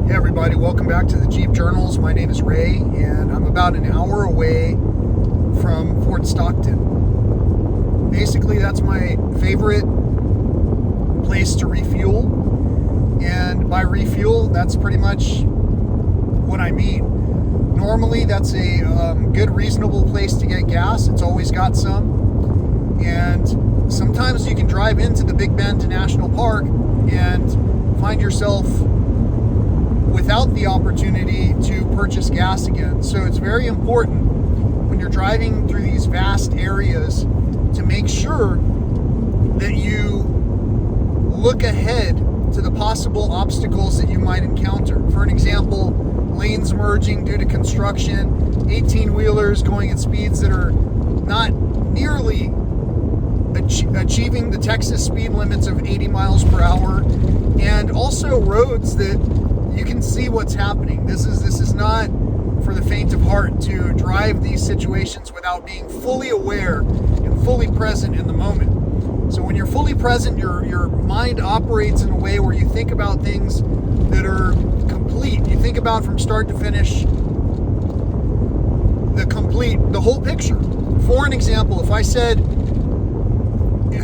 Hey everybody, welcome back to the Jeep Journals. My name is Ray and I'm about an hour away from Fort Stockton. Basically, that's my favorite place to refuel, and by refuel, that's pretty much what I mean. Normally, that's a good, reasonable place to get gas. It's always got some, and sometimes you can drive into the Big Bend National Park and find yourself without the opportunity to purchase gas again. So it's very important when you're driving through these vast areas to make sure that you look ahead to the possible obstacles that you might encounter. For an example, lanes merging due to construction, 18-wheelers going at speeds that are not nearly achieving the Texas speed limits of 80 miles per hour, and also roads that you can see what's happening. This is not for the faint of heart to drive these situations without being fully aware and fully present in the moment. So when you're fully present, your mind operates in a way where you think about things that are complete. You think about from start to finish the whole picture. For an example, if I said,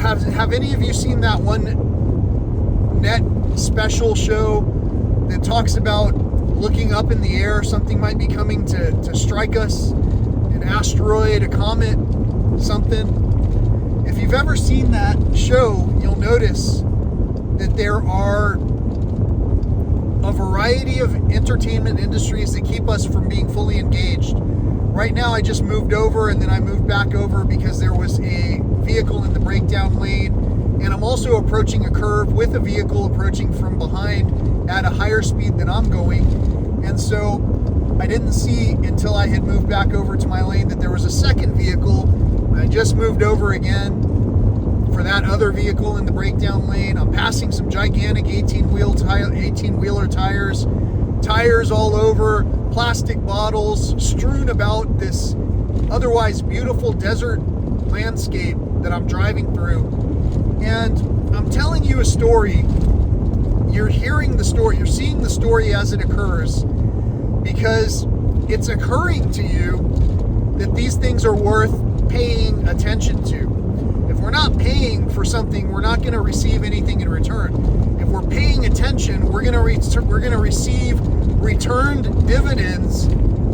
have any of you seen that one net special show that talks about looking up in the air, something might be coming to strike us, an asteroid, a comet, something? If you've ever seen that show, you'll notice that there are a variety of entertainment industries that keep us from being fully engaged. Right now, I just moved over and then I moved back over because there was a vehicle in the breakdown lane, and I'm also approaching a curve with a vehicle approaching from behind at a higher speed than I'm going. And so I didn't see until I had moved back over to my lane that there was a second vehicle. I just moved over again for that other vehicle in the breakdown lane. I'm passing some gigantic 18-wheeler tires all over, plastic bottles strewn about this otherwise beautiful desert landscape that I'm driving through. And I'm telling you a story. You're hearing the story. You're seeing the story as it occurs because it's occurring to you that these things are worth paying attention to. If we're not paying for something, we're not going to receive anything in return. If we're paying attention, we're going to receive returned dividends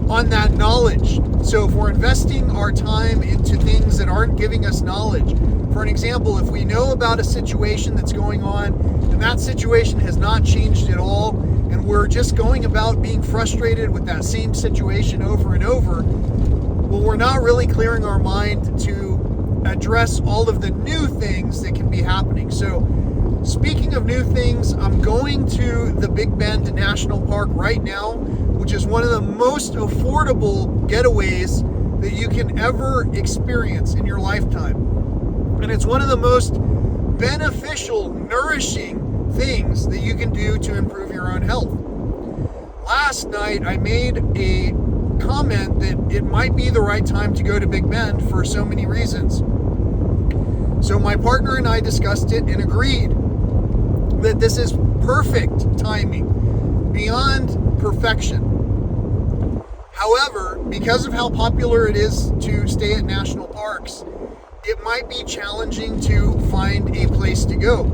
on that knowledge. So if we're investing our time into things that aren't giving us knowledge, for an example, if we know about a situation that's going on and that situation has not changed at all, and we're just going about being frustrated with that same situation over and over, well, we're not really clearing our mind to address all of the new things that can be happening. So speaking of new things, I'm going to the Big Bend National Park right now, which is one of the most affordable getaways that you can ever experience in your lifetime. And it's one of the most beneficial, nourishing things that you can do to improve your own health. Last night, I made a comment that it might be the right time to go to Big Bend for so many reasons. So my partner and I discussed it and agreed that this is perfect timing, beyond perfection. However, because of how popular it is to stay at national parks, it might be challenging to find a place to go.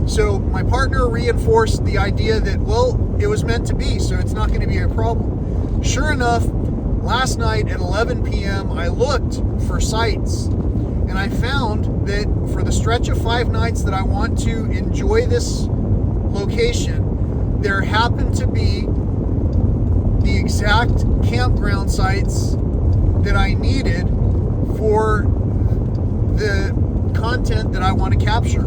So my partner reinforced the idea that, well, it was meant to be, so it's not going to be a problem. Sure enough, last night at 11 p.m., I looked for sites, and I found that for the stretch of 5 nights that I want to enjoy this location, there happened to be the exact campground sites that I needed for the content that I want to capture.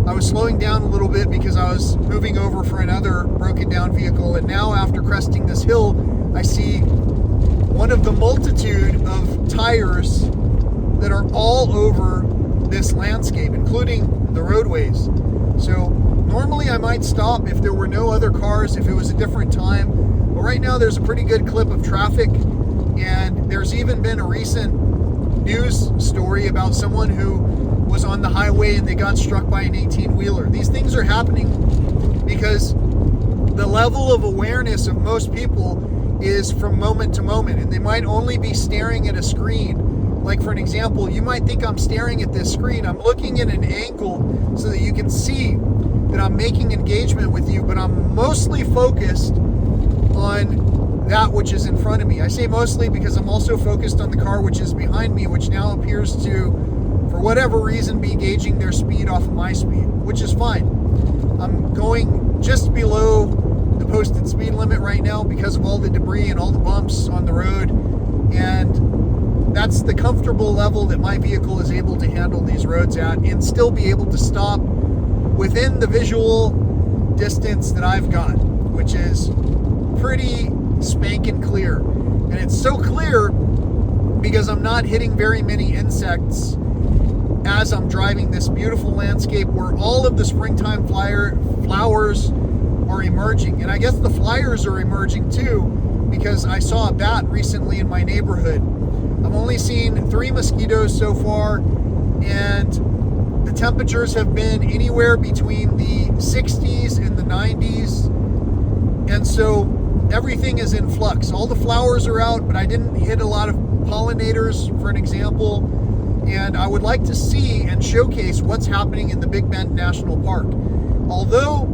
I was slowing down a little bit because I was moving over for another broken down vehicle, and now after cresting this hill, I see one of the multitude of tires that are all over this landscape, including the roadways. So normally I might stop if there were no other cars, if it was a different time, but right now there's a pretty good clip of traffic, and there's even been a recent news story about someone who was on the highway and they got struck by an 18-wheeler. These things are happening because the level of awareness of most people is from moment to moment, and they might only be staring at a screen. Like, for an example, you might think I'm staring at this screen. I'm looking at an angle so that you can see that I'm making engagement with you, but I'm mostly focused on that which is in front of me. I say mostly because I'm also focused on the car which is behind me, which now appears to, for whatever reason, be gauging their speed off of my speed, which is fine. I'm going just below the posted speed limit right now because of all the debris and all the bumps on the road, and that's the comfortable level that my vehicle is able to handle these roads at and still be able to stop within the visual distance that I've got, which is pretty spanking clear. And it's so clear because I'm not hitting very many insects as I'm driving this beautiful landscape where all of the springtime flowers are emerging. And I guess the flyers are emerging too, because I saw a bat recently in my neighborhood. I've only seen 3 mosquitoes so far, and the temperatures have been anywhere between the 60s and the 90s. And so everything is in flux. All the flowers are out, but I didn't hit a lot of pollinators, for an example. And I would like to see and showcase what's happening in the Big Bend National Park. Although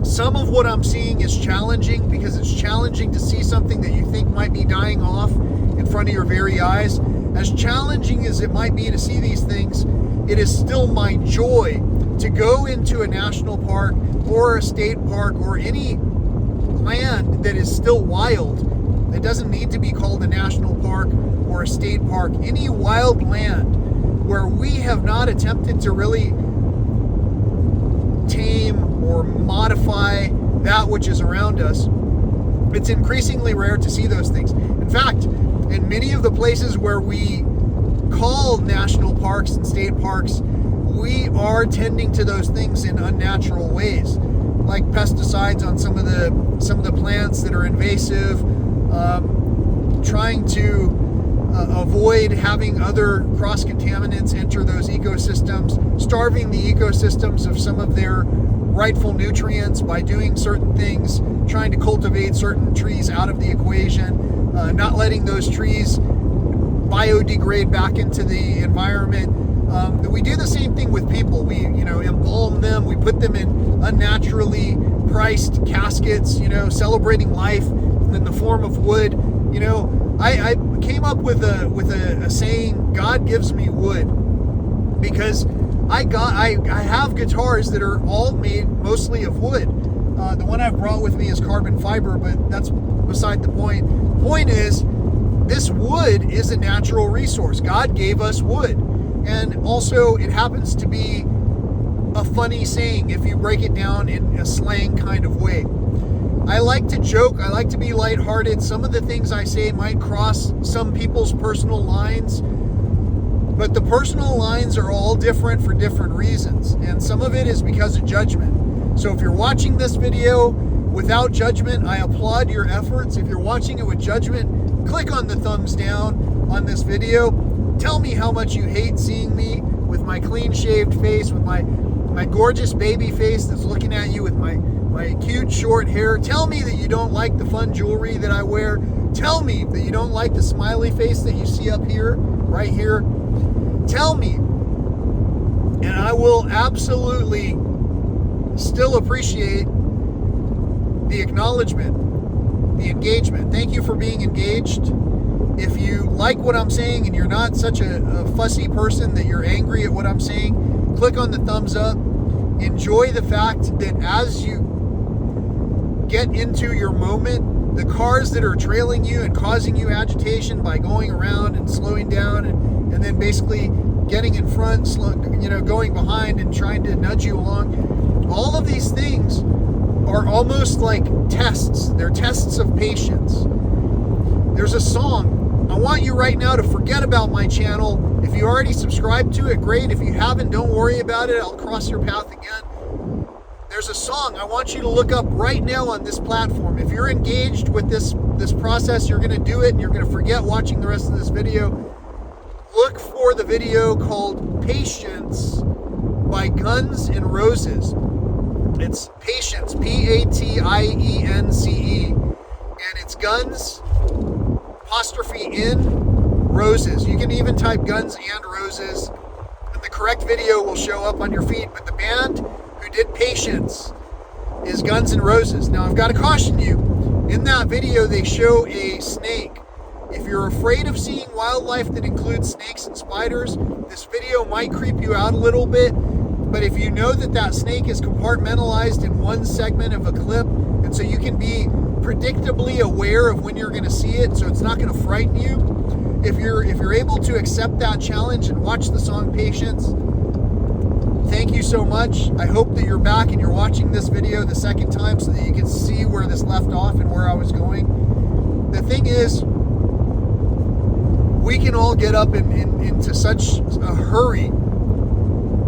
some of what I'm seeing is challenging, because it's challenging to see something that you think might be dying off in front of your very eyes. As challenging as it might be to see these things, it is still my joy to go into a national park or a state park or any land that is still wild. It doesn't need to be called a national park or a state park. Any wild land where we have not attempted to really tame or modify that which is around us, it's increasingly rare to see those things. In fact, in many of the places where we call national parks and state parks, we are tending to those things in unnatural ways, like pesticides on some of the plants that are invasive, trying to avoid having other cross-contaminants enter those ecosystems, starving the ecosystems of some of their rightful nutrients by doing certain things, trying to cultivate certain trees out of the equation, not letting those trees biodegrade back into the environment. We do the same thing with people. We, embalm them. We put them in unnaturally priced caskets, celebrating life in the form of wood. I came up with a saying, God gives me wood, because I have guitars that are all made mostly of wood. The one I've brought with me is carbon fiber, but that's beside the point. Point is, this wood is a natural resource. God gave us wood. And also, it happens to be a funny saying if you break it down in a slang kind of way. I like to joke. I like to be lighthearted. Some of the things I say might cross some people's personal lines, but the personal lines are all different for different reasons. And some of it is because of judgment. So if you're watching this video without judgment, I applaud your efforts. If you're watching it with judgment, click on the thumbs down on this video. Tell me how much you hate seeing me with my clean-shaved face, with my gorgeous baby face that's looking at you with my cute short hair. Tell me that you don't like the fun jewelry that I wear. Tell me that you don't like the smiley face that you see up here, right here. Tell me, and I will absolutely still appreciate the acknowledgement, the engagement. Thank you for being engaged. If you like what I'm saying and you're not such a fussy person that you're angry at what I'm saying, click on the thumbs up. Enjoy the fact that as you get into your moment, the cars that are trailing you and causing you agitation by going around and slowing down and then basically getting in front, going behind and trying to nudge you along, all of these things are almost like tests. They're tests of patience. There's a song. I want you right now to forget about my channel. If you already subscribed to it, great. If you haven't, don't worry about it. I'll cross your path again. There's a song I want you to look up right now on this platform. If you're engaged with this process, you're going to do it and you're going to forget watching the rest of this video. Look for the video called Patience by Guns N' Roses. It's Patience, Patience, and it's Guns, apostrophe in, Roses. You can even type Guns and Roses, and the correct video will show up on your feed. But the band who did Patience is Guns N' Roses. Now, I've got to caution you, in that video they show a snake. If you're afraid of seeing wildlife that includes snakes and spiders, this video might creep you out a little bit. But if you know that that snake is compartmentalized in one segment of a clip, and so you can be predictably aware of when you're going to see it, so it's not going to frighten you. If you're able to accept that challenge and watch the song Patience, thank you so much. I hope that you're back and you're watching this video the second time so that you can see where this left off and where I was going. The thing is, we can all get up into such a hurry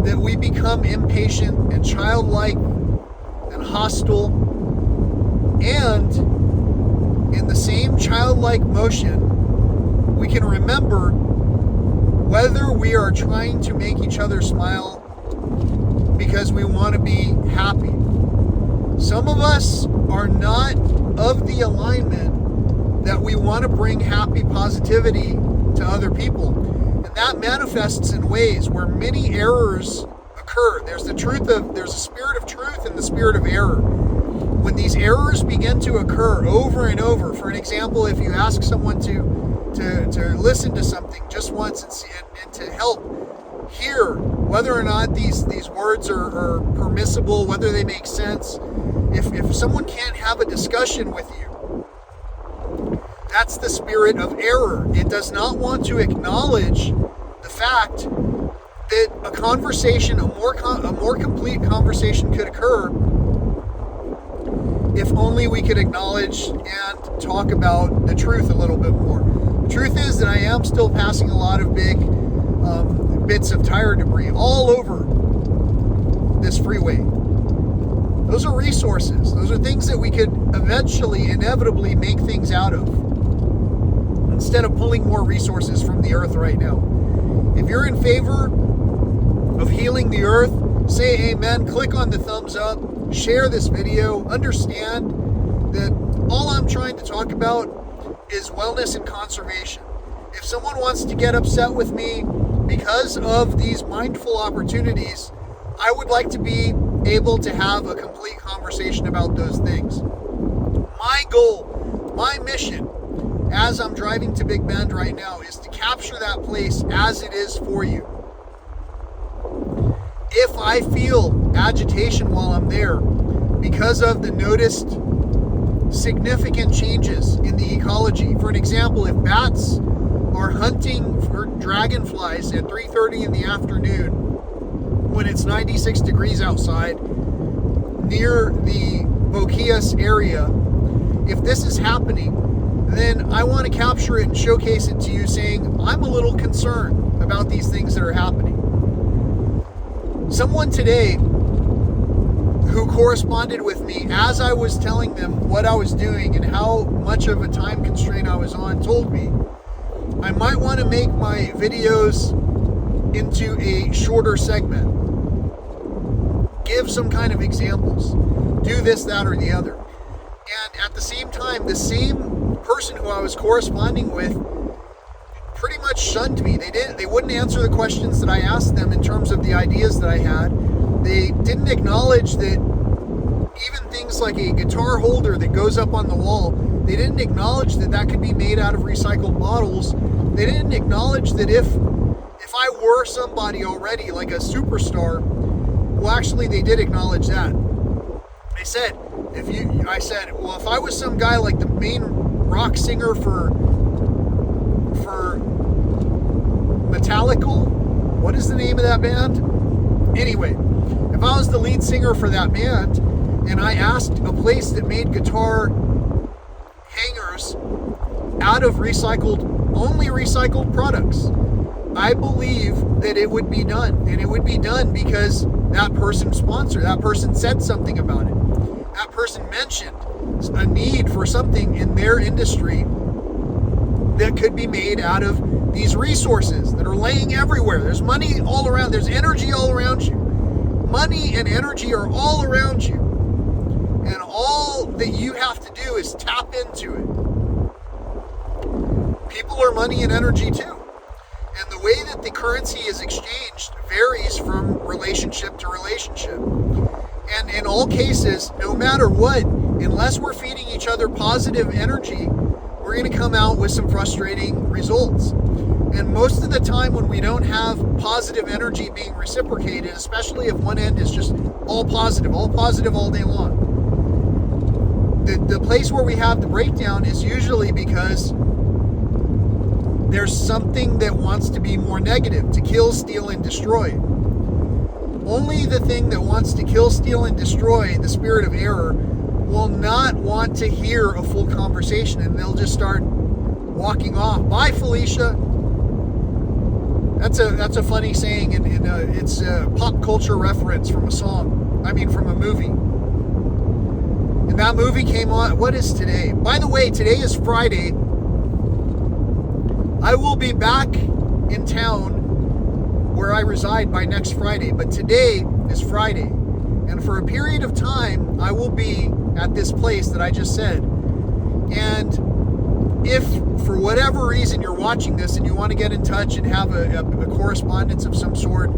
that we become impatient and childlike and hostile. And in the same childlike motion, we can remember whether we are trying to make each other smile because we want to be happy. Some of us are not of the alignment that we want to bring happy positivity to other people. And that manifests in ways where many errors occur. There's a spirit of truth and the spirit of error. When these errors begin to occur over and over, for an example, if you ask someone to listen to something just once and to help hear whether or not these words are permissible, whether they make sense, if someone can't have a discussion with you, that's the spirit of error. It does not want to acknowledge the fact that a conversation, a more complete conversation could occur if only we could acknowledge and talk about the truth a little bit more. The truth is that I am still passing a lot of big bits of tire debris all over this freeway. Those are resources. Those are things that we could eventually, inevitably make things out of, instead of pulling more resources from the earth right now. If you're in favor of healing the earth, say amen, click on the thumbs up, share this video, understand that all I'm trying to talk about is wellness and conservation. If someone wants to get upset with me because of these mindful opportunities, I would like to be able to have a complete conversation about those things. My goal, my mission, as I'm driving to Big Bend right now, is to capture that place as it is for you. If I feel agitation while I'm there because of the noticed significant changes in the ecology, for an example, if bats are hunting for dragonflies at 3:30 in the afternoon when it's 96 degrees outside near the Boquillas area, if this is happening, then I want to capture it and showcase it to you, saying I'm a little concerned about these things that are happening. Someone today who corresponded with me as I was telling them what I was doing and how much of a time constraint I was on told me I might want to make my videos into a shorter segment. Give some kind of examples. Do this, that, or the other. And at the same time, the same person who I was corresponding with pretty much shunned me. They wouldn't answer the questions that I asked them in terms of the ideas that I had. They didn't acknowledge that even things like a guitar holder that goes up on the wall, they didn't acknowledge that that could be made out of recycled bottles. They didn't acknowledge that if I were somebody already, like a superstar, well, actually, they did acknowledge that. They said, if I was some guy like the main rock singer for Metallica, what is the name of that band? Anyway, if I was the lead singer for that band and I asked a place that made guitar hangers out of only recycled products, I believe that it would be done. And it would be done because that person said something about it. That person mentioned a need for something in their industry that could be made out of these resources that are laying everywhere. There's money all around. There's energy all around you. money and energy are all around you. And all that you have to do is tap into it. People are money and energy too. And the way that the currency is exchanged varies from relationship to relationship. And in all cases, no matter what, unless we're feeding each other positive energy, we're going to come out with some frustrating results. And most of the time when we don't have positive energy being reciprocated, especially if one end is just all positive all day long, the place where we have the breakdown is usually because there's something that wants to be more negative, to kill, steal, and destroy. Only the thing that wants to kill, steal, and destroy, the spirit of error, will not want to hear a full conversation, and they'll just start walking off. Bye, Felicia. That's a funny saying, and it's a pop culture reference from a song. From a movie. And that movie came on. What is today? By the way, today is Friday. I will be back in town where I reside by next Friday, but today is Friday. And for a period of time, I will be at this place that I just said. And if for whatever reason you're watching this and you want to get in touch and have a correspondence of some sort,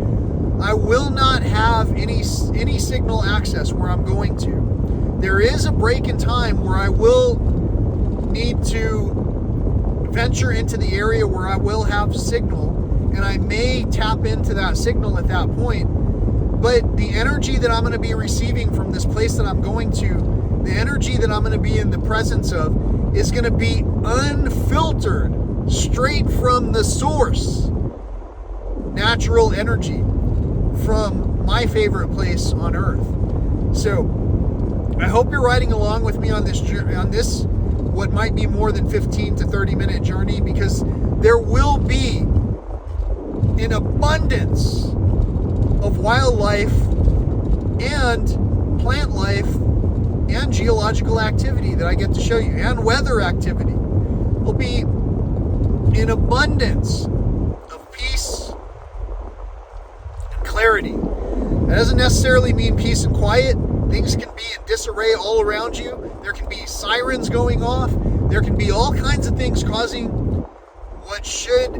I will not have any signal access where I'm going to. There is a break in time where I will need to venture into the area where I will have signal, and I may tap into that signal at that point. But the energy that I'm going to be receiving from this place that I'm going to, the energy that I'm going to be in the presence of, is going to be unfiltered, straight from the source. Natural energy from my favorite place on earth. So I hope you're riding along with me on this what might be more than 15 to 30 minute journey, because there will be an abundance of wildlife and plant life and geological activity that I get to show you, and weather activity. Will be an abundance of peace and clarity. That doesn't necessarily mean peace and quiet. Things can be in disarray all around you. There can be sirens going off. There can be all kinds of things causing what should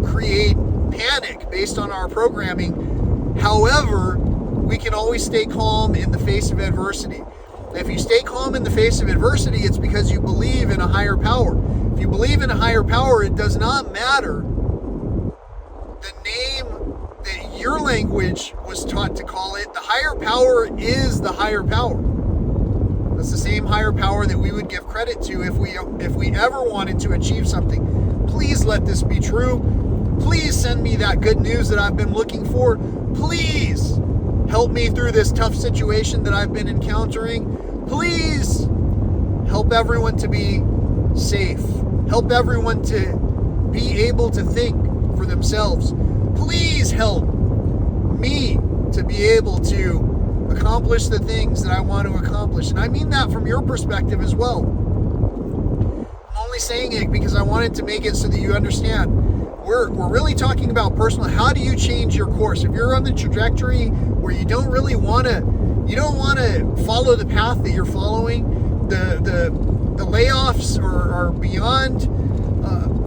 create panic based on our programming. However, we can always stay calm in the face of adversity. If you stay calm in the face of adversity, it's because you believe in a higher power. If you believe in a higher power, it does not matter the name that your language was taught to call it. The higher power is the higher power. That's the same higher power that we would give credit to if we ever wanted to achieve something. Please let this be true. Please send me that good news that I've been looking for. Please help me through this tough situation that I've been encountering. Please help everyone to be safe. Help everyone to be able to think for themselves. Please help me to be able to accomplish the things that I want to accomplish. And I mean that from your perspective as well. I'm only saying it because I wanted to make it so that you understand. We're really talking about personal. How do you change your course? If you're on the trajectory where you don't want to follow the path that you're following, the layoffs are beyond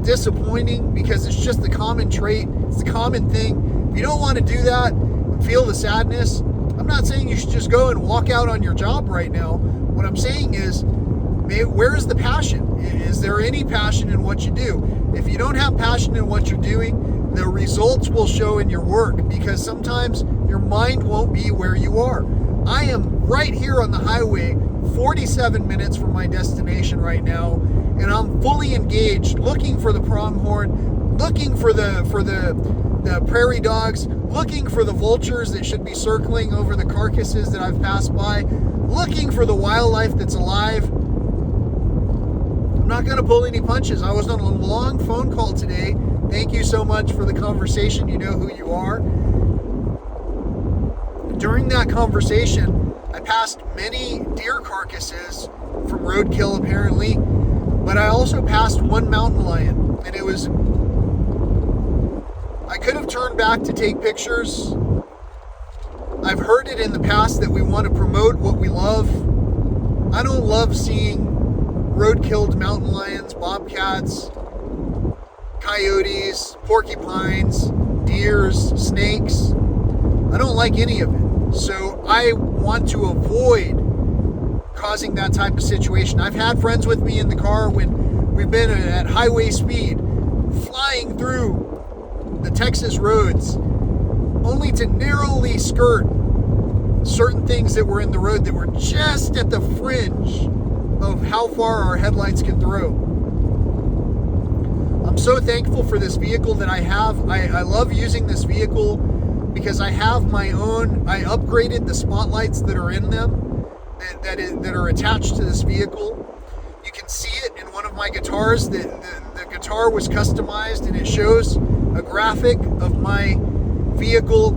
disappointing, because it's just the common trait. It's the common thing. If you don't want to do that and feel the sadness, I'm not saying you should just go and walk out on your job right now. What I'm saying is, where is the passion? Is there any passion in what you do? If you don't have passion in what you're doing, the results will show in your work, because sometimes your mind won't be where you are. I am right here on the highway, 47 minutes from my destination right now, and I'm fully engaged, looking for the pronghorn, looking for the prairie dogs, looking for the vultures that should be circling over the carcasses that I've passed by, looking for the wildlife that's alive. I'm not going to pull any punches. I was on a long phone call today. Thank you so much for the conversation. You know who you are. During that conversation, I passed many deer carcasses from roadkill apparently, but I also passed one mountain lion, and I could have turned back to take pictures, I've heard it in the past that we want to promote what we love. I don't love seeing road-killed mountain lions, bobcats, coyotes, porcupines, deers, snakes. I don't like any of it. So I want to avoid causing that type of situation. I've had friends with me in the car when we've been at highway speed, flying through the Texas roads, only to narrowly skirt certain things that were in the road that were just at the fringe of how far our headlights can throw. I'm so thankful for this vehicle that I have. I love using this vehicle because I have my own. I upgraded the spotlights that are in them, that are attached to this vehicle. You can see it in one of my guitars. The guitar was customized, and it shows a graphic of my vehicle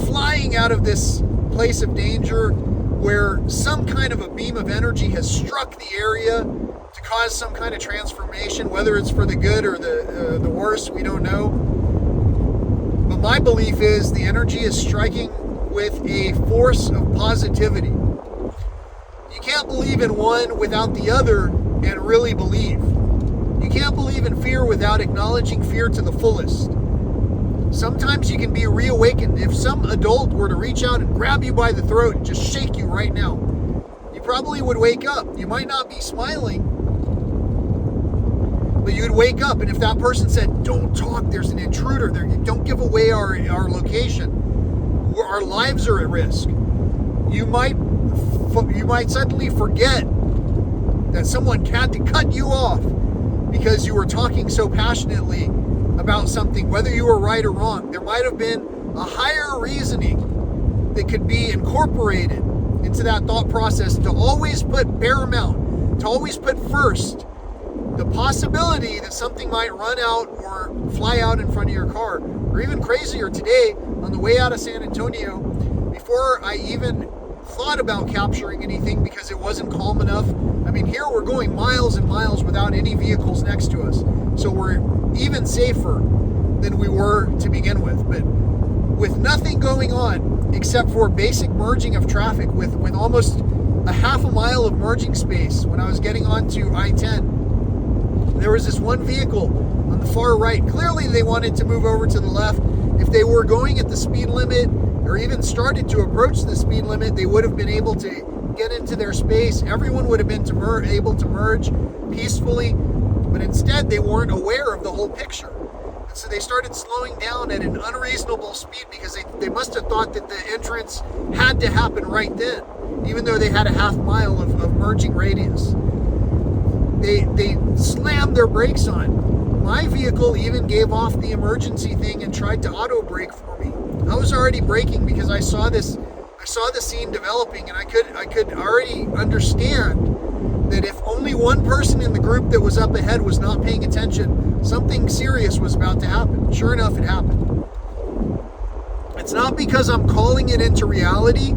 flying out of this place of danger where some kind of a beam of energy has struck the area to cause some kind of transformation, whether it's for the good or the worse, we don't know. But my belief is the energy is striking with a force of positivity. You can't believe in one without the other and really believe. You can't believe in fear without acknowledging fear to the fullest. Sometimes you can be reawakened. If some adult were to reach out and grab you by the throat and just shake you right now, you probably would wake up. You might not be smiling, but you'd wake up. And if that person said, "Don't talk, there's an intruder there, don't give away our location, our lives are at risk," you might suddenly forget that someone had to cut you off because you were talking so passionately about something, whether you were right or wrong. There might have been a higher reasoning that could be incorporated into that thought process to always put paramount, to always put first the possibility that something might run out or fly out in front of your car. Or even crazier, today on the way out of San Antonio, before I even thought about capturing anything because it wasn't calm enough. I mean, here we're going miles and miles without any vehicles next to us. So we're even safer than we were to begin with. But with nothing going on except for basic merging of traffic, with almost a half a mile of merging space when I was getting onto I-10, there was this one vehicle on the far right. Clearly they wanted to move over to the left. If they were going at the speed limit or even started to approach the speed limit, they would have been able to get into their space. Everyone would have been able to merge peacefully, but instead they weren't aware of the whole picture. And so they started slowing down at an unreasonable speed because they must have thought that the entrance had to happen right then, even though they had a half mile of merging radius. They slammed their brakes on. My vehicle even gave off the emergency thing and tried to auto brake for me. I was already braking because I saw the scene developing, and I could already understand that if only one person in the group that was up ahead was not paying attention, something serious was about to happen. Sure enough, it happened. It's not because I'm calling it into reality.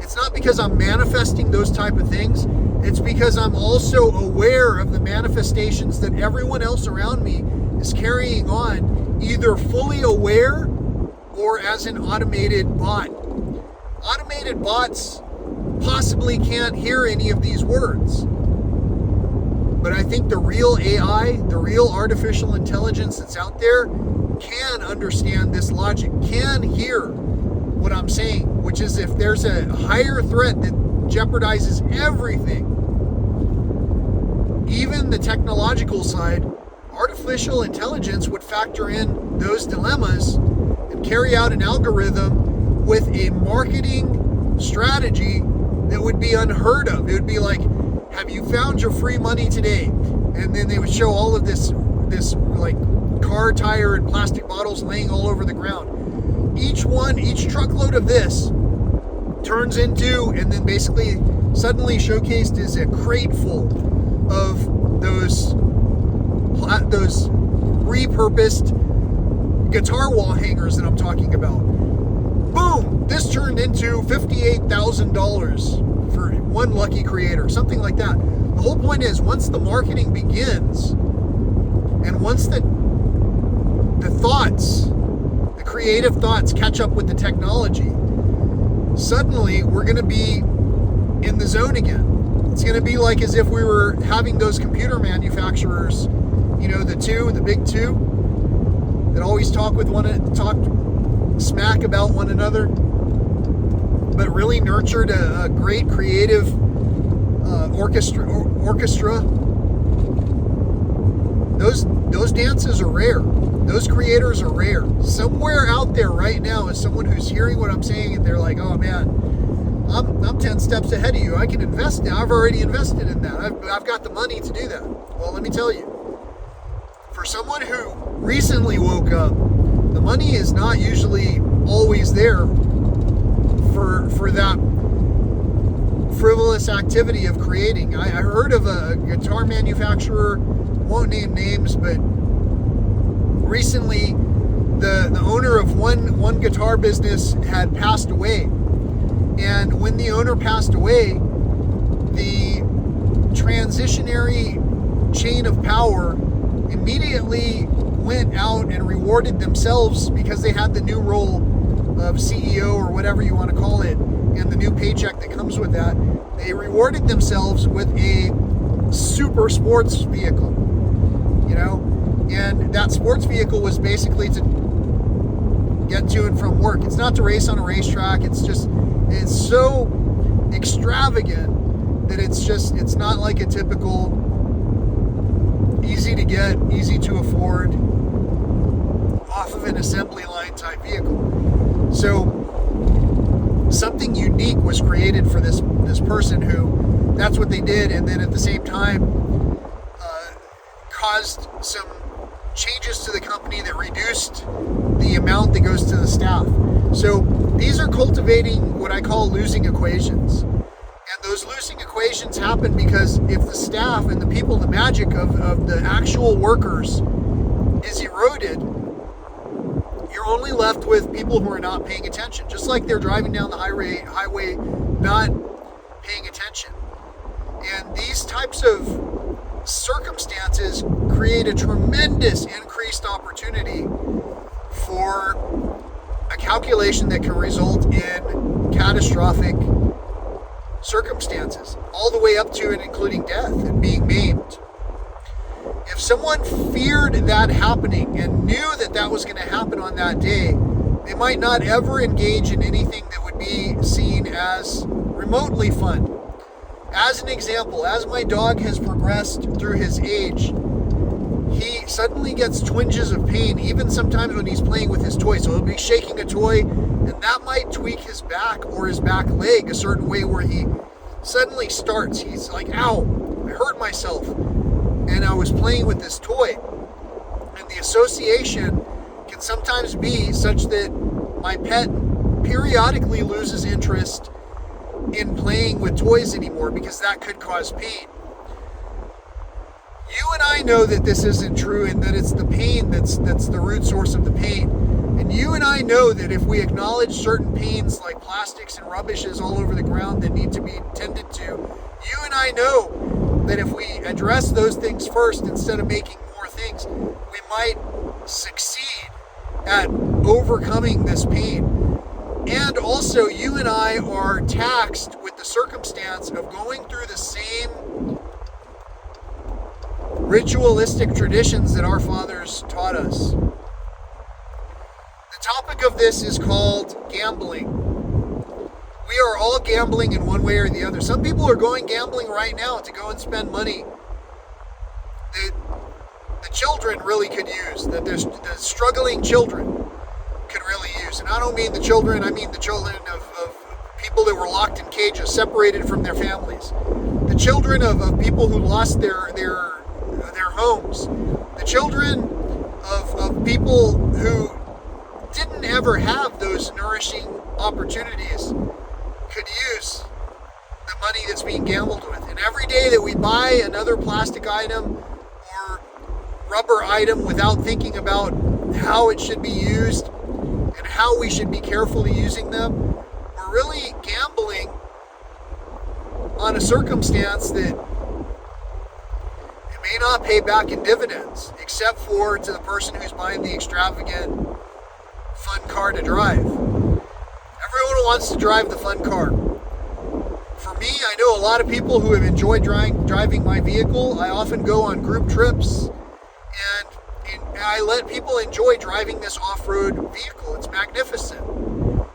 It's not because I'm manifesting those type of things. It's because I'm also aware of the manifestations that everyone else around me is carrying on, either fully aware or as an automated bot. Automated bots possibly can't hear any of these words. But I think the real AI, the real artificial intelligence that's out there, can understand this logic, can hear what I'm saying, which is if there's a higher threat that jeopardizes everything, even the technological side, artificial intelligence would factor in those dilemmas and carry out an algorithm with a marketing strategy that would be unheard of. It would be like, have you found your free money today? And then they would show all of this like car tire and plastic bottles laying all over the ground. Each truckload of this turns into, and then basically suddenly showcased as a crate full of those repurposed guitar wall hangers that I'm talking about. Boom! This turned into $58,000 for one lucky creator, something like that. The whole point is, once the marketing begins, and once the creative thoughts catch up with the technology, suddenly we're going to be in the zone again. It's going to be like as if we were having those computer manufacturers, the big two, that always talk smack about one another, but really nurtured a great creative orchestra. Those dances are rare. Those creators are rare. Somewhere out there right now is someone who's hearing what I'm saying and they're like, oh man, I'm 10 steps ahead of you. I can invest now. I've already invested in that. I've got the money to do that. Well, let me tell you, for someone who recently woke up, the money is not usually always there for that frivolous activity of creating. I heard of a guitar manufacturer, won't name names, but recently the owner of one guitar business had passed away. And when the owner passed away, the transitionary chain of power immediately went out and rewarded themselves because they had the new role of CEO or whatever you want to call it, and the new paycheck that comes with that. They rewarded themselves with a super sports vehicle, and that sports vehicle was basically to get to and from work. It's not to race on a racetrack. It's so extravagant that it's not like a typical easy to get, easy to afford, off of an assembly line type vehicle. So something unique was created for this person who, that's what they did, and then at the same time caused some changes to the company that reduced the amount that goes to the staff. So these are cultivating what I call losing equations. And those losing equations happen because if the staff and the people, the magic of the actual workers is eroded, you're only left with people who are not paying attention. Just like they're driving down the highway not paying attention. And these types of circumstances create a tremendous increased opportunity for a calculation that can result in catastrophic circumstances, all the way up to and including death and being maimed. If someone feared that happening and knew that that was going to happen on that day, they might not ever engage in anything that would be seen as remotely fun. As an example, as my dog has progressed through his age, he suddenly gets twinges of pain, even sometimes when he's playing with his toy. So he'll be shaking a toy, and that might tweak his back or his back leg a certain way where he suddenly starts. He's like, ow, I hurt myself. And I was playing with this toy. And the association can sometimes be such that my pet periodically loses interest in playing with toys anymore because that could cause pain. You and I know that this isn't true and that it's the pain that's the root source of the pain. And you and I know that if we acknowledge certain pains like plastics and rubbishes all over the ground that need to be tended to, you and I know that if we address those things first instead of making more things, we might succeed at overcoming this pain. And also, you and I are taxed with the circumstance of going through the same ritualistic traditions that our fathers taught us. The topic of this is called gambling. We are all gambling in one way or the other. Some people are going gambling right now to go and spend money that the children really could use, that the struggling children could really use. And I don't mean the children, I mean the children of people that were locked in cages, separated from their families. The children of people who lost their homes. The children of people who didn't ever have those nourishing opportunities could use the money that's being gambled with. And every day that we buy another plastic item or rubber item without thinking about how it should be used and how we should be carefully using them, we're really gambling on a circumstance that it may not pay back in dividends, except for to the person who's buying the extravagant fun car to drive. Everyone wants to drive the fun car. For me, I know a lot of people who have enjoyed driving my vehicle. I often go on group trips, and I let people enjoy driving this off-road vehicle. It's magnificent.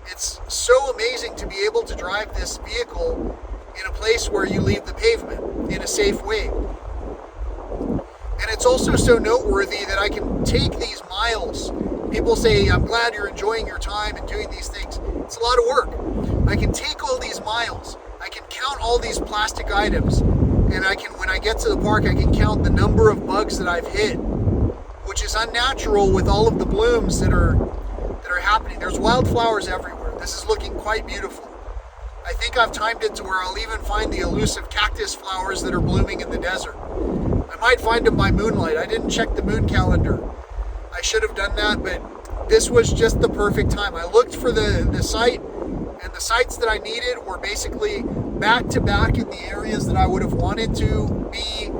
It's so amazing to be able to drive this vehicle in a place where you leave the pavement in a safe way. And it's also so noteworthy that I can take these miles. People say, I'm glad you're enjoying your time and doing these things. It's a lot of work. I can take all these miles. I can count all these plastic items. And when I get to the park, I can count the number of bugs that I've hit, which is unnatural with all of the blooms that are happening. There's wildflowers everywhere. This is looking quite beautiful. I think I've timed it to where I'll even find the elusive cactus flowers that are blooming in the desert. I might find them by moonlight. I didn't check the moon calendar. I should have done that, but this was just the perfect time. I looked for the site, and the sites that I needed were basically back to back in the areas that I would have wanted to be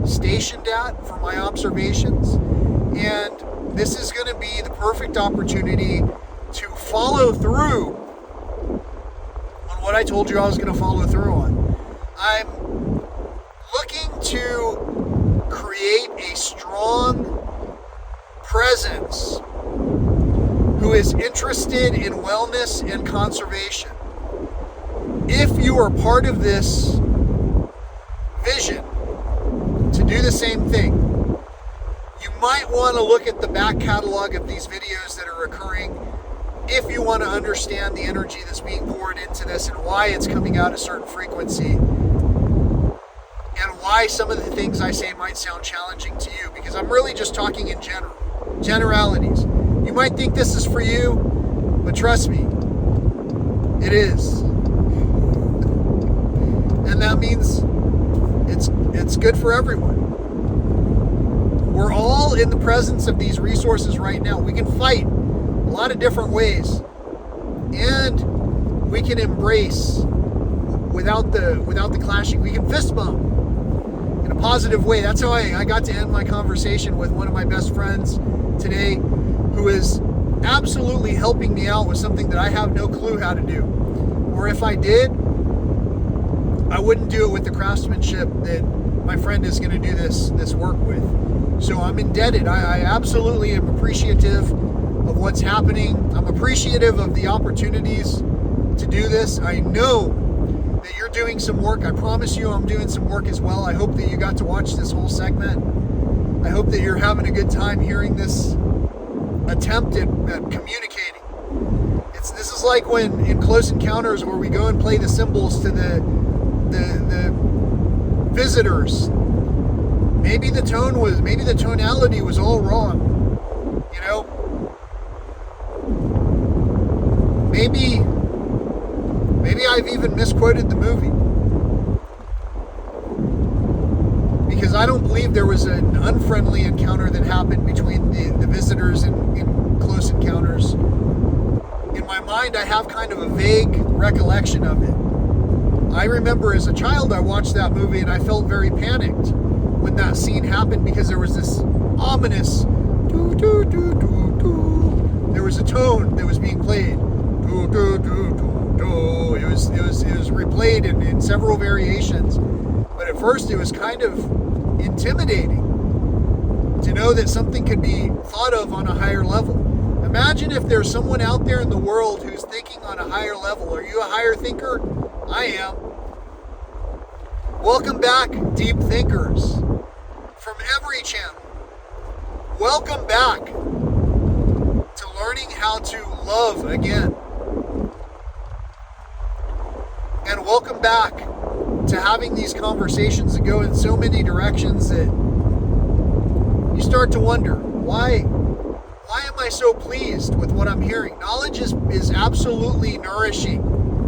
stationed at for my observations. And this is going to be the perfect opportunity to follow through on what I told you I was going to follow through on. I'm looking to create a strong presence who is interested in wellness and conservation. If you are part of this vision to do the same thing, you might want to look at the back catalog of these videos that are occurring if you want to understand the energy that's being poured into this and why it's coming out a certain frequency and why some of the things I say might sound challenging to you, because I'm really just talking in generalities. You might think this is for you, but trust me, it is. And that means it's good for everyone. We're all in the presence of these resources right now. We can fight a lot of different ways, and we can embrace without the clashing. We can fist bump in a positive way. That's how I got to end my conversation with one of my best friends today, who is absolutely helping me out with something that I have no clue how to do. Or if I did, I wouldn't do it with the craftsmanship that my friend is going to do this work with. So I'm indebted. I absolutely am appreciative of what's happening. I'm appreciative of the opportunities to do this. I know that you're doing some work. I promise you I'm doing some work as well. I hope that you got to watch this whole segment. I hope that you're having a good time hearing this attempt at communicating. This is like when in Close Encounters, where we go and play the cymbals to the visitors. Maybe the tonality was all wrong. You know? Maybe I've even misquoted the movie. Because I don't believe there was an unfriendly encounter that happened between the visitors in Close Encounters. In my mind, I have kind of a vague recollection of it. I remember as a child I watched that movie and I felt very panicked when that scene happened, because there was this ominous doo doo doo doo doo. There was a tone that was being played. Doo doo doo doo doo. It was replayed in several variations. But at first it was kind of intimidating to know that something could be thought of on a higher level. Imagine if there's someone out there in the world who's thinking on a higher level. Are you a higher thinker? I am. Welcome back, deep thinkers, from every channel. Welcome back to learning how to love again. And welcome back to having these conversations that go in so many directions that you start to wonder, why am I so pleased with what I'm hearing? Knowledge is absolutely nourishing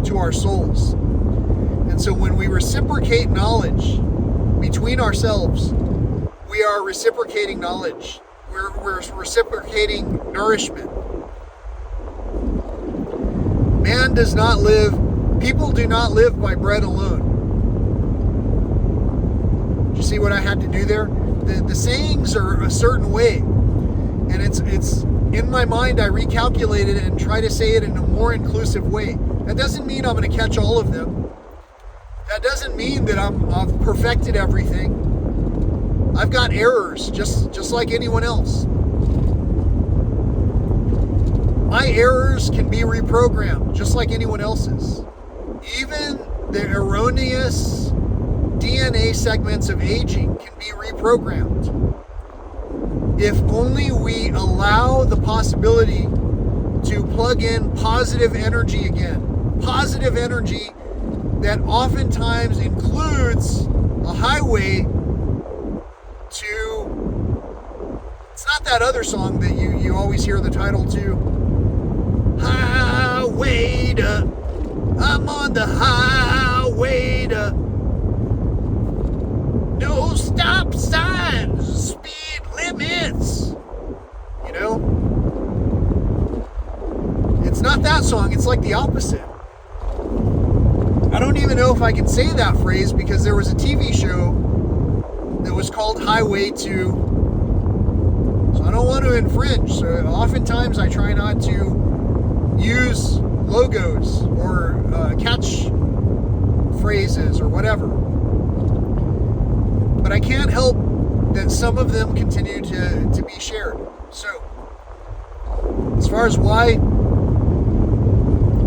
to our souls. And so when we reciprocate knowledge between ourselves, we are reciprocating knowledge. We're reciprocating nourishment. People do not live by bread alone. Did you see what I had to do there? The sayings are a certain way. And it's in my mind, I recalculate it and try to say it in a more inclusive way. That doesn't mean I'm going to catch all of them. That doesn't mean that I've perfected everything. I've got errors, just like anyone else. My errors can be reprogrammed, just like anyone else's. Even the erroneous DNA segments of aging can be reprogrammed. If only we allow the possibility to plug in positive energy again. Positive energy that oftentimes includes a highway to... It's not that other song that you always hear the title to. Highway to... I'm on the highway to... No stop signs, speed limits. You know? It's not that song, it's like the opposite. I don't even know if I can say that phrase because there was a TV show that was called Highway to... So I don't want to infringe. So oftentimes I try not to use logos or catch phrases or whatever. But I can't help that some of them continue to be shared. So, as far as why,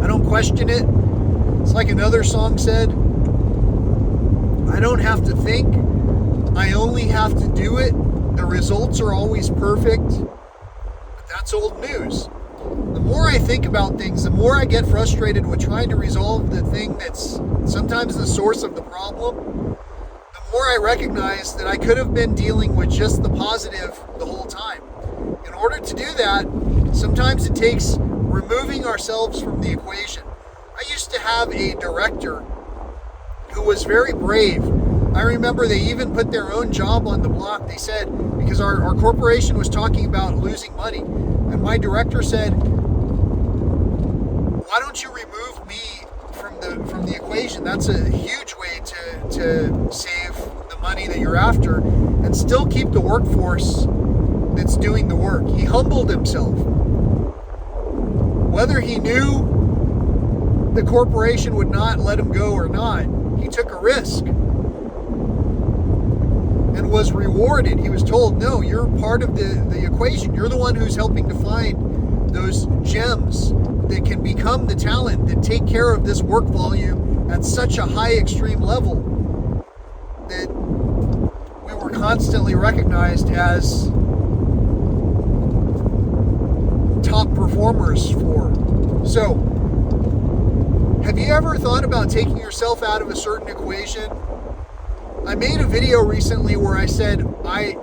I don't question it. It's like another song said, I don't have to think, I only have to do it. The results are always perfect. But that's old news. The more I think about things, the more I get frustrated with trying to resolve the thing that's sometimes the source of the problem, the more I recognize that I could have been dealing with just the positive the whole time. In order to do that, sometimes it takes removing ourselves from the equation. I used to have a director who was very brave. I remember they even put their own job on the block. They said, because our corporation was talking about losing money, and my director said, why don't you remove me from the equation? That's a huge way to save the money that you're after and still keep the workforce that's doing the work. He humbled himself. Whether he knew the corporation would not let him go or not, he took a risk and was rewarded. He was told, no, you're part of the equation. You're the one who's helping to find those gems that can become the talent that take care of this work volume at such a high extreme level that we were constantly recognized as top performers for. So, have you ever thought about taking yourself out of a certain equation? I made a video recently where I said,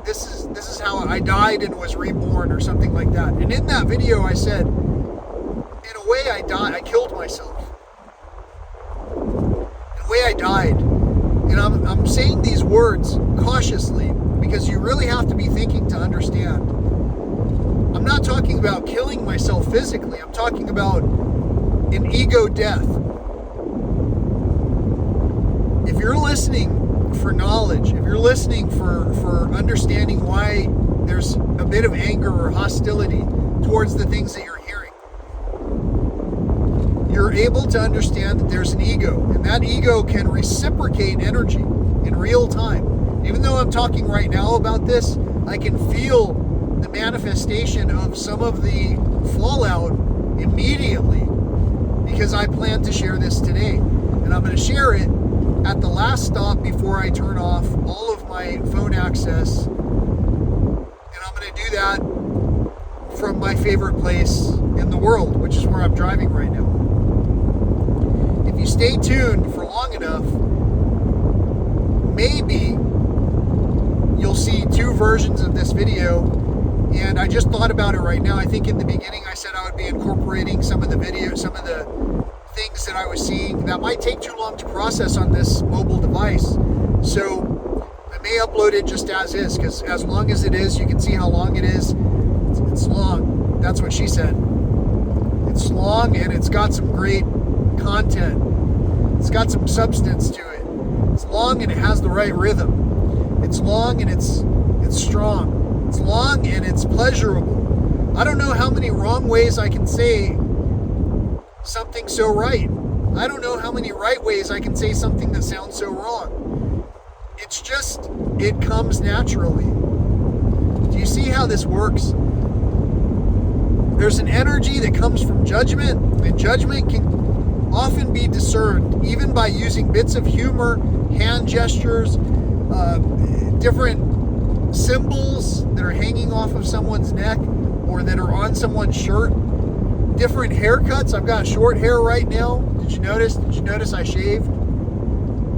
this is how I died and was reborn or something like that. And in that video I said, in a way I died, I killed myself. In a way I died. And I'm saying these words cautiously because you really have to be thinking to understand. I'm not talking about killing myself physically. I'm talking about an ego death. If you're listening for knowledge, if you're listening for understanding why there's a bit of anger or hostility towards the things that you're hearing, you're able to understand that there's an ego, and that ego can reciprocate energy in real time. Even though I'm talking right now about this, I can feel the manifestation of some of the fallout immediately because I plan to share this today. And I'm going to share it at the last stop before I turn off all of my phone access. And I'm going to do that from my favorite place in the world, which is where I'm driving right now. If you stay tuned for long enough, maybe you'll see two versions of this video. And I just thought about it right now. I think in the beginning I said I would be incorporating some of the videos, some of the things that I was seeing that might take too long to process on this mobile device. So I may upload it just as is, because as long as it is, you can see how long it is. It's long. That's what she said. It's long and it's got some great content. It's got some substance to it. It's long and it has the right rhythm. It's long and it's strong. It's long and it's pleasurable. I don't know how many wrong ways I can say something so right. I don't know how many right ways I can say something that sounds so wrong. It's just, it comes naturally. Do you see how this works? There's an energy that comes from judgment, and judgment can often be discerned even by using bits of humor, hand gestures, different symbols that are hanging off of someone's neck or that are on someone's shirt, different haircuts. I've got short hair right now. Did you notice? Did you notice I shaved?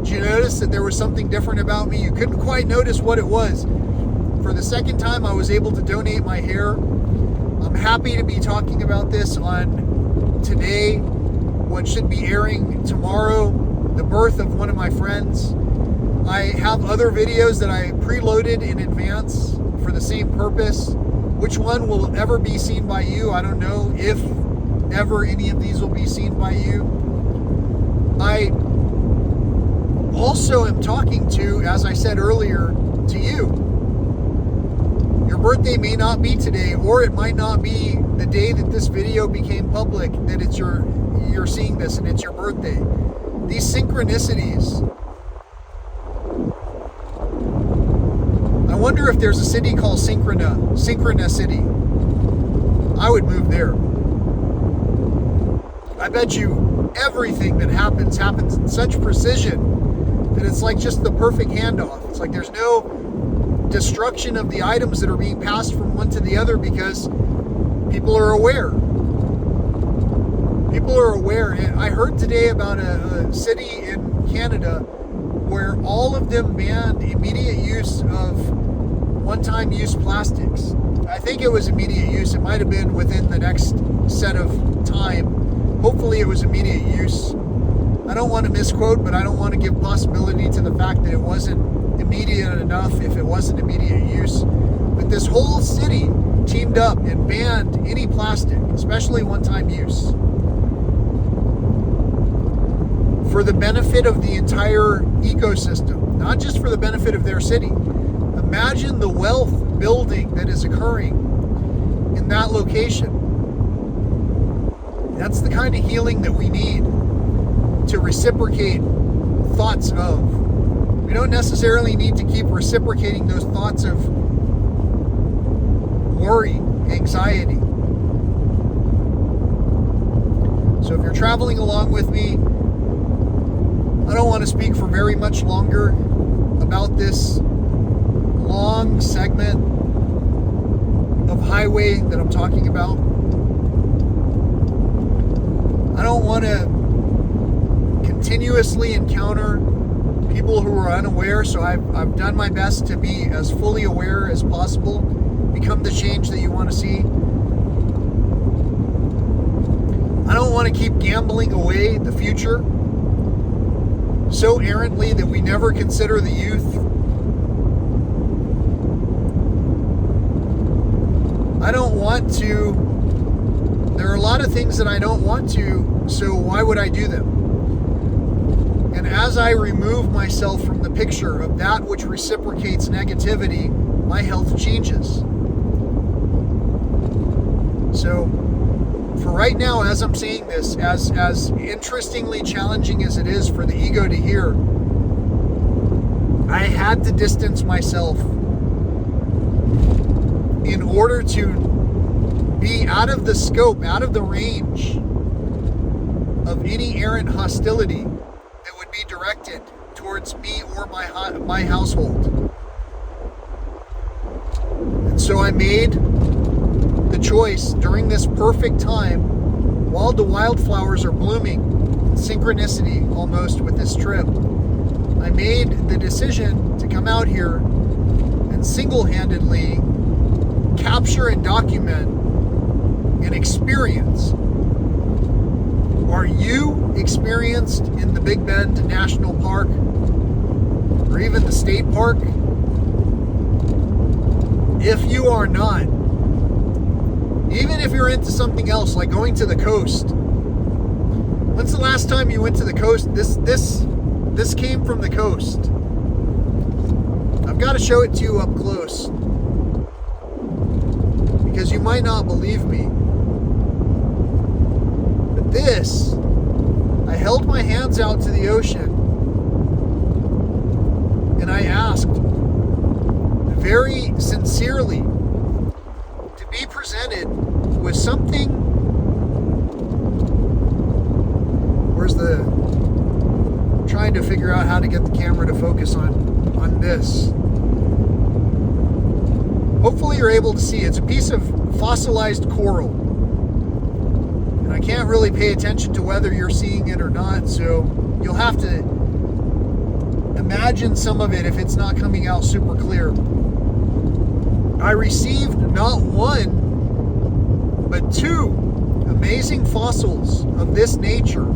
Did you notice that there was something different about me? You couldn't quite notice what it was. For the second time, I was able to donate my hair. I'm happy to be talking about this on today, what should be airing tomorrow, the birth of one of my friends. I have other videos that I preloaded in advance for the same purpose. Which one will ever be seen by you? I don't know if ever any of these will be seen by you. I also am talking to, as I said earlier, to you. Your birthday may not be today, or it might not be the day that this video became public, that you're seeing this and it's your birthday. These synchronicities. I wonder if there's a city called Synchronicity. I would move there. I bet you everything that happens in such precision that it's like just the perfect handoff. It's like there's no destruction of the items that are being passed from one to the other because people are aware. People are aware. I heard today about a city in Canada where all of them banned immediate use of one-time use plastics. I think it was immediate use. It might have been within the next set of time. Hopefully it was immediate use. I don't want to misquote, but I don't want to give possibility to the fact that it wasn't immediate enough if it wasn't immediate use. But this whole city teamed up and banned any plastic, especially one-time use, for the benefit of the entire ecosystem, not just for the benefit of their city. Imagine the wealth building that is occurring in that location. That's the kind of healing that we need to reciprocate thoughts of. We don't necessarily need to keep reciprocating those thoughts of worry, anxiety. So if you're traveling along with me, I don't want to speak for very much longer about this long segment of highway that I'm talking about. I don't want to continuously encounter people who are unaware, so I've done my best to be as fully aware as possible, become the change that you want to see. I don't want to keep gambling away the future so errantly that we never consider the youth. I don't want to. There are a lot of things that I don't want to, so why would I do them? And as I remove myself from the picture of that which reciprocates negativity, my health changes. So, for right now, as I'm saying this, as interestingly challenging as it is for the ego to hear, I had to distance myself in order to be out of the scope, out of the range of any errant hostility that would be directed towards me or my household. And so I made the choice during this perfect time, while the wildflowers are blooming, synchronicity almost with this trip, I made the decision to come out here and single-handedly capture and document an experience. Are you experienced in the Big Bend National Park or even the state park? If you are not, even if you're into something else like going to the coast, when's the last time you went to the coast? This came from the coast. I've got to show it to you up close, because you might not believe me. But this, I held my hands out to the ocean and I asked very sincerely to be presented with something. Trying to figure out how to get the camera to focus on this. Hopefully you're able to see. It's a piece of fossilized coral. And I can't really pay attention to whether you're seeing it or not, so you'll have to imagine some of it if it's not coming out super clear. I received not one, but two amazing fossils of this nature.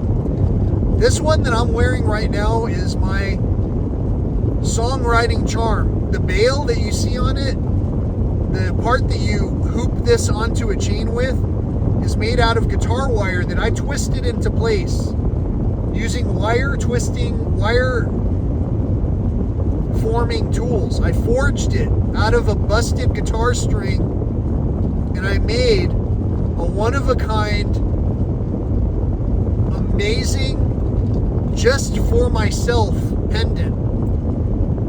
This one that I'm wearing right now is my songwriting charm. The bail that you see on it, the part that you hoop this onto a chain with, is made out of guitar wire that I twisted into place using wire forming tools. I forged it out of a busted guitar string and I made a one-of-a-kind, amazing, just for myself pendant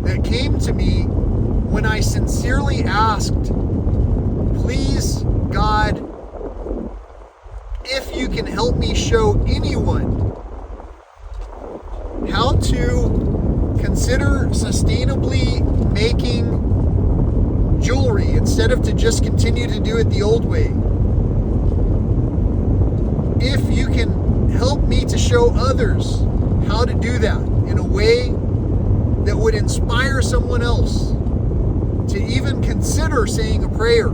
that came to me when I sincerely asked, please, God, if you can help me show anyone how to consider sustainably making jewelry instead of to just continue to do it the old way. If you can help me to show others how to do that in a way that would inspire someone else to even consider saying a prayer.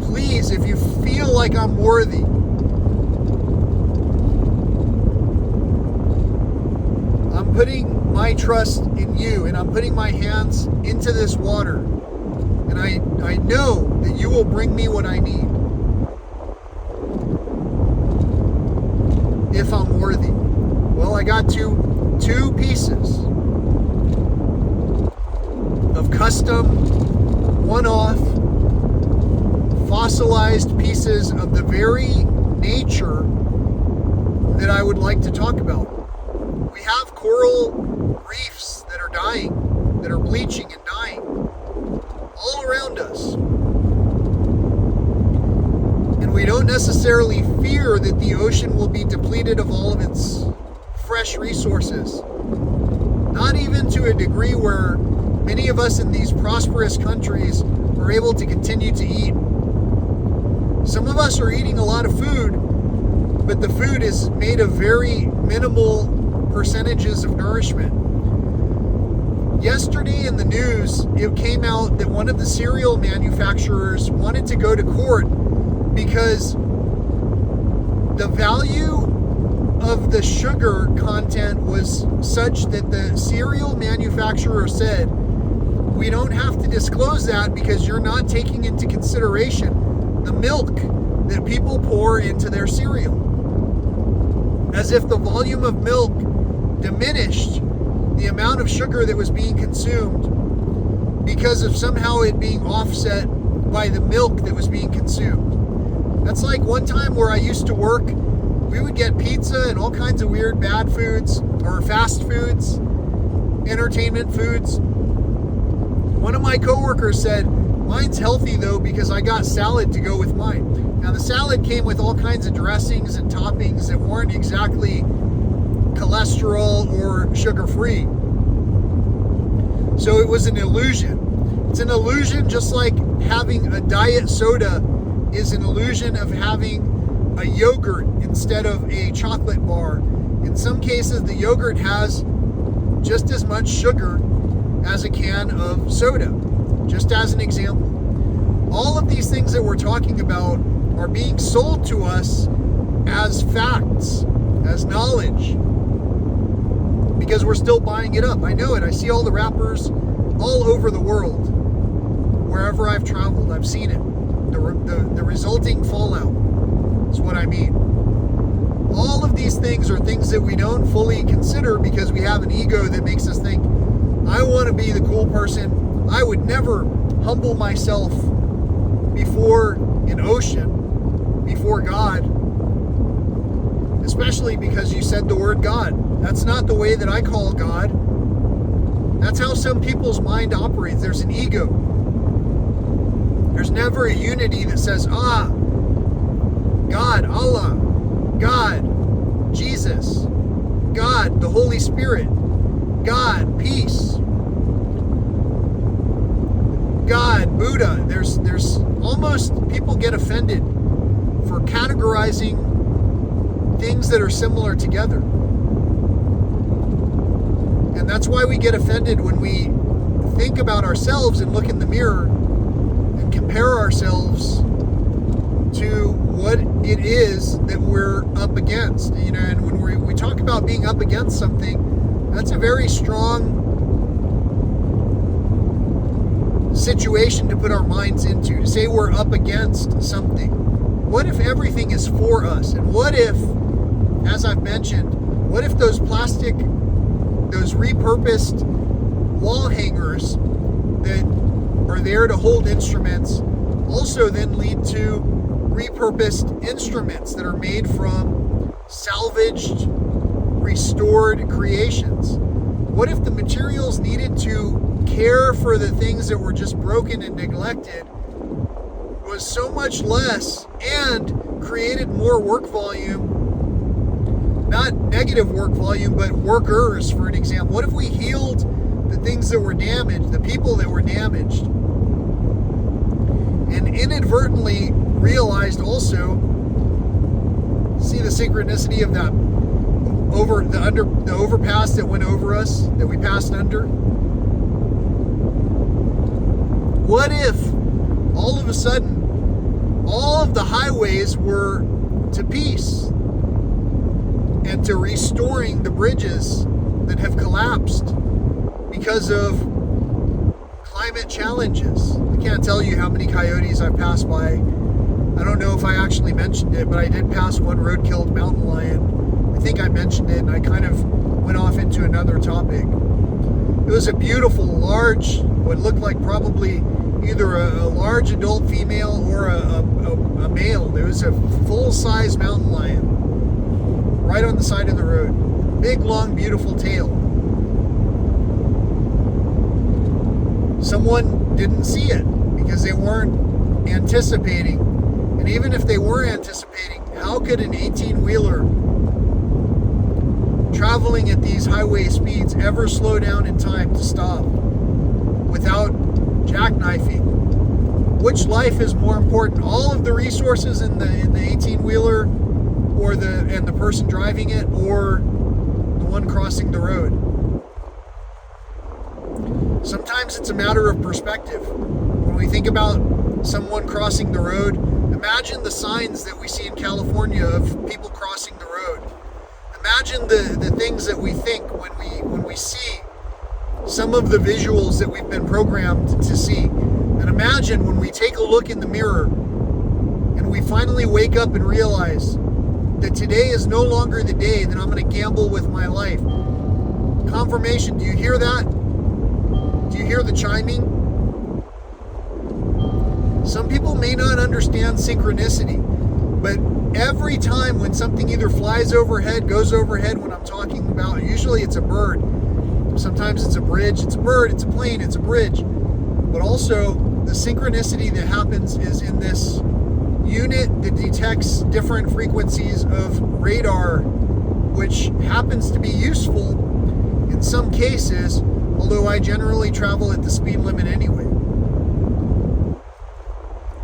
Please, if you feel like I'm worthy, I'm putting my trust in you and I'm putting my hands into this water. And I know that you will bring me what I need. If I'm worthy. Well, I got two pieces of custom, one-off, fossilized pieces of the very nature that I would like to talk about. We have coral reefs that are dying, that are bleaching and dying all around us. And we don't necessarily fear that the ocean will be depleted of all of its fresh resources. Not even to a degree where many of us in these prosperous countries are able to continue to eat. Some of us are eating a lot of food, but the food is made of very minimal percentages of nourishment. Yesterday in the news, it came out that one of the cereal manufacturers wanted to go to court because the value of the sugar content was such that the cereal manufacturer said, we don't have to disclose that because you're not taking into consideration the milk that people pour into their cereal. As if the volume of milk diminished the amount of sugar that was being consumed because of somehow it being offset by the milk that was being consumed. That's like one time where I used to work, we would get pizza and all kinds of weird bad foods or fast foods, entertainment foods. One of my coworkers said, mine's healthy though because I got salad to go with mine. Now the salad came with all kinds of dressings and toppings that weren't exactly cholesterol or sugar-free. So it was an illusion. It's an illusion just like having a diet soda is an illusion of having a yogurt instead of a chocolate bar. In some cases, the yogurt has just as much sugar as a can of soda, just as an example. All of these things that we're talking about are being sold to us as facts, as knowledge, because we're still buying it up. I know it. I see all the rappers all over the world. Wherever I've traveled, I've seen it. The resulting fallout is what I mean. All of these things are things that we don't fully consider because we have an ego that makes us think, I want to be the cool person. I would never humble myself before an ocean, before God, especially because you said the word God. That's not the way that I call God. That's how some people's mind operates. There's an ego. There's never a unity that says, God, Allah, God, Jesus, God, the Holy Spirit, God, peace, God, Buddha. There's almost, people get offended for categorizing things that are similar together. And that's why we get offended when we think about ourselves and look in the mirror and compare ourselves to what it is that we're up against. And when we talk about being up against something, that's a very strong situation to put our minds into, to say we're up against something. What if everything is for us? And what if, as I've mentioned, what if those repurposed wall hangers that are there to hold instruments also then lead to repurposed instruments that are made from salvaged, restored creations? What if the materials needed to care for the things that were just broken and neglected was so much less and created more work volume? Not negative work volume, but workers, for an example. What if we healed the things that were damaged, the people that were damaged, and inadvertently realized also, see the synchronicity of that the overpass that went over us, that we passed under? What if all of a sudden all of the highways were to peace and to restoring the bridges that have collapsed because of climate challenges? I can't tell you how many coyotes I've passed by. I don't know if I actually mentioned it, but I did pass one road-killed mountain lion. I think I mentioned it, and I kind of went off into another topic. It was a beautiful, large, what looked like probably either a large adult female or a male. It was a full-size mountain lion right on the side of the road. Big, long, beautiful tail. Someone didn't see it because they weren't anticipating. And even if they were anticipating, how could an 18-wheeler traveling at these highway speeds ever slow down in time to stop without jackknifing? Which life is more important? All of the resources in the 18-wheeler and the person driving it, or the one crossing the road? Sometimes it's a matter of perspective. When we think about someone crossing the road, imagine the signs that we see in California of people crossing the road. Imagine the things that we think when we see some of the visuals that we've been programmed to see. And imagine when we take a look in the mirror and we finally wake up and realize that today is no longer the day that I'm going to gamble with my life. Confirmation, do you hear that? Do you hear the chiming? Some people may not understand synchronicity, but every time when something either flies overhead, goes overhead, when I'm talking about, usually it's a bird. Sometimes it's a bridge, it's a bird, it's a plane, it's a bridge. But also, the synchronicity that happens is in this unit that detects different frequencies of radar, which happens to be useful in some cases, although I generally travel at the speed limit anyway,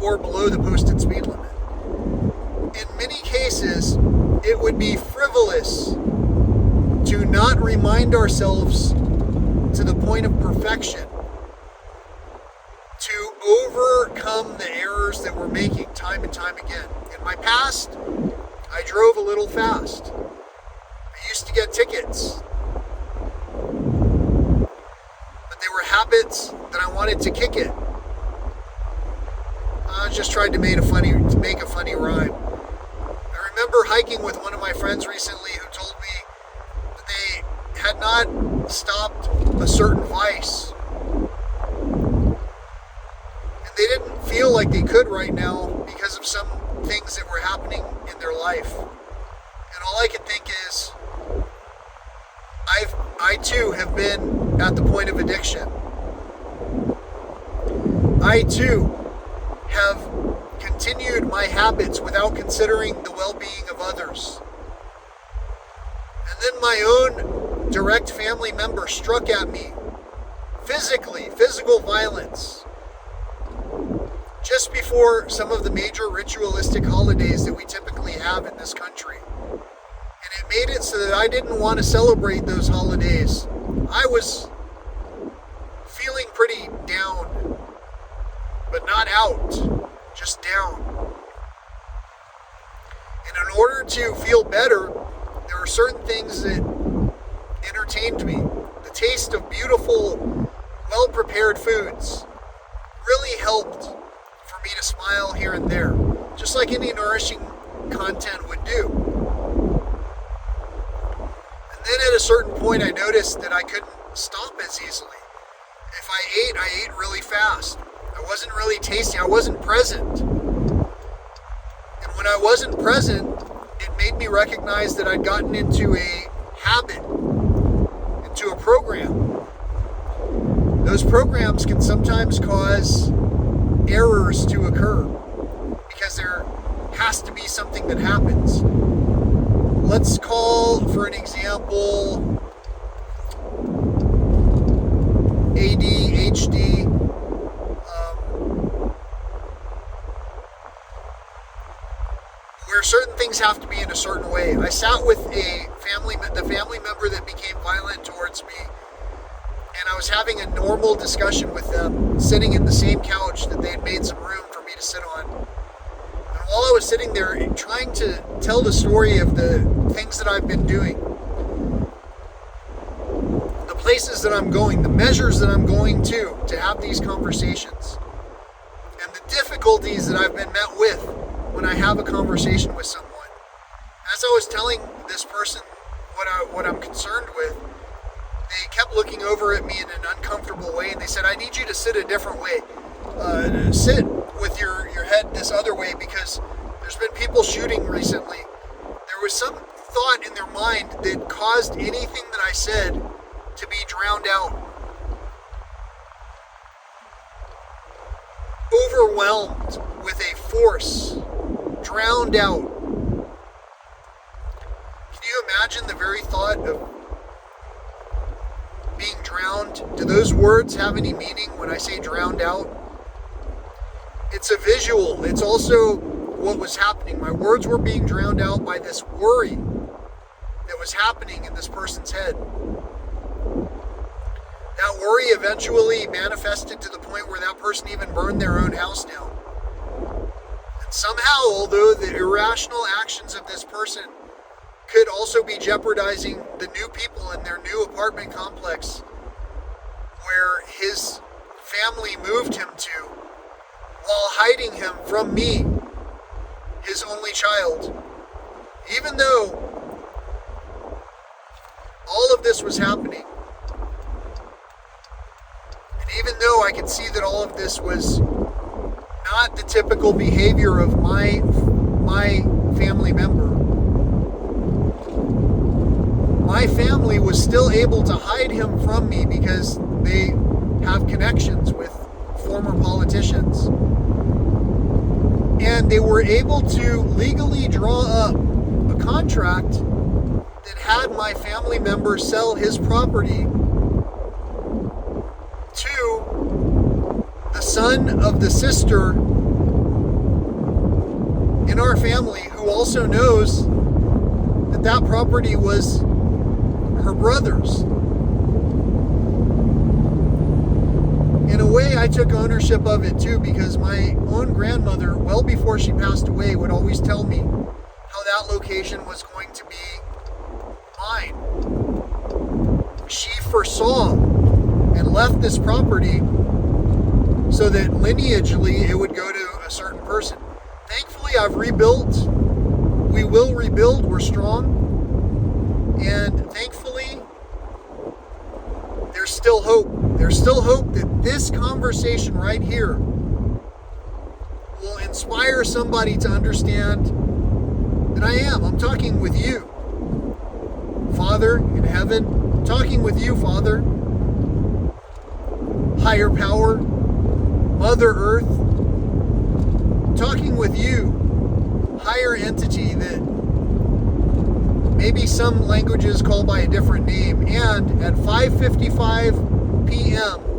or below the posted speed limit. In many cases, it would be frivolous to not remind ourselves to the point of perfection to overcome the errors that we're making time and time again. In my past, I drove a little fast. I used to get tickets. But they were habits that I wanted to kick it. I just tried to make a funny rhyme. I remember hiking with one of my friends recently who told me that they had not stopped a certain vice they didn't feel like they could right now because of some things that were happening in their life. And all I can think is, I too have been at the point of addiction. I too have continued my habits without considering the well-being of others. And then my own direct family member struck at me physically, physical violence, just before some of the major ritualistic holidays that we typically have in this country. And it made it so that I didn't want to celebrate those holidays. I was feeling pretty down, but not out, just down. And in order to feel better, there were certain things that entertained me. The taste of beautiful, well-prepared foods really helped for me to smile here and there, just like any nourishing content would do. And then at a certain point, I noticed that I couldn't stop as easily. If I ate really fast. I wasn't really tasting. I wasn't present. And when I wasn't present, it made me recognize that I'd gotten into a habit, into a program. Those programs can sometimes cause errors to occur because there has to be something that happens. Let's call, for an example, ADHD. Where certain things have to be in a certain way. I sat with the family member that became violent towards me, and I was having a normal discussion with them, sitting in the same couch that they had made some room for me to sit on. And while I was sitting there trying to tell the story of the things that I've been doing, the places that I'm going, the measures that I'm going to have these conversations, and the difficulties that I've been met with when I have a conversation with someone. As I was telling this person what I'm concerned with, they kept looking over at me in an uncomfortable way, and they said, I need you to sit a different way. Sit with your head this other way, because there's been people shooting recently. There was some thought in their mind that caused anything that I said to be drowned out. Overwhelmed with a force, drowned out. Can you imagine the very thought of being drowned? Do those words have any meaning when I say drowned out? It's a visual. It's also what was happening. My words were being drowned out by this worry that was happening in this person's head. That worry eventually manifested to the point where that person even burned their own house down. And somehow, although the irrational actions of this person could also be jeopardizing the new people in their new apartment complex where his family moved him to, while hiding him from me, his only child, even though all of this was happening, and even though I could see that all of this was not the typical behavior of my family member, my family was still able to hide him from me because they have connections with former politicians. And they were able to legally draw up a contract that had my family member sell his property to the son of the sister in our family, who also knows that that property was her brother's. In a way, I took ownership of it too, because my own grandmother, well before she passed away, would always tell me how that location was going to be mine. She foresaw and left this property so that lineagely it would go to a certain person. Thankfully, I've rebuilt. We will rebuild. We're strong. And thankfully, there's still hope. There's still hope that this conversation right here will inspire somebody to understand that I'm talking with you, Father in heaven. I'm talking with you, Father. Higher power, Mother Earth. I'm talking with you, higher entity that maybe some languages call by a different name. And at 5:55 p.m.,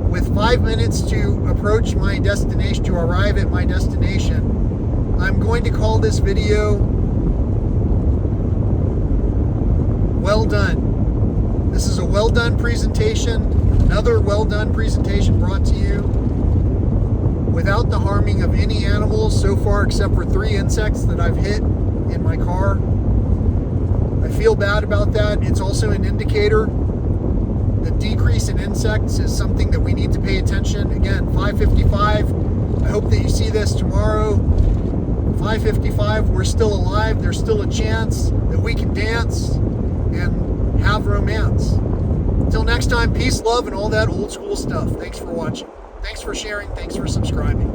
with 5 minutes to approach my destination, to arrive at my destination, I'm going to call this video well done. This is a well done presentation, another well done presentation brought to you without the harming of any animals so far, except for 3 insects that I've hit in my car. I feel bad about that. It's also an indicator. The decrease in insects is something that we need to pay attention. Again, 5:55. I hope that you see this tomorrow. 5:55, we're still alive. There's still a chance that we can dance and have romance. Until next time, peace, love, and all that old school stuff. Thanks for watching. Thanks for sharing. Thanks for subscribing.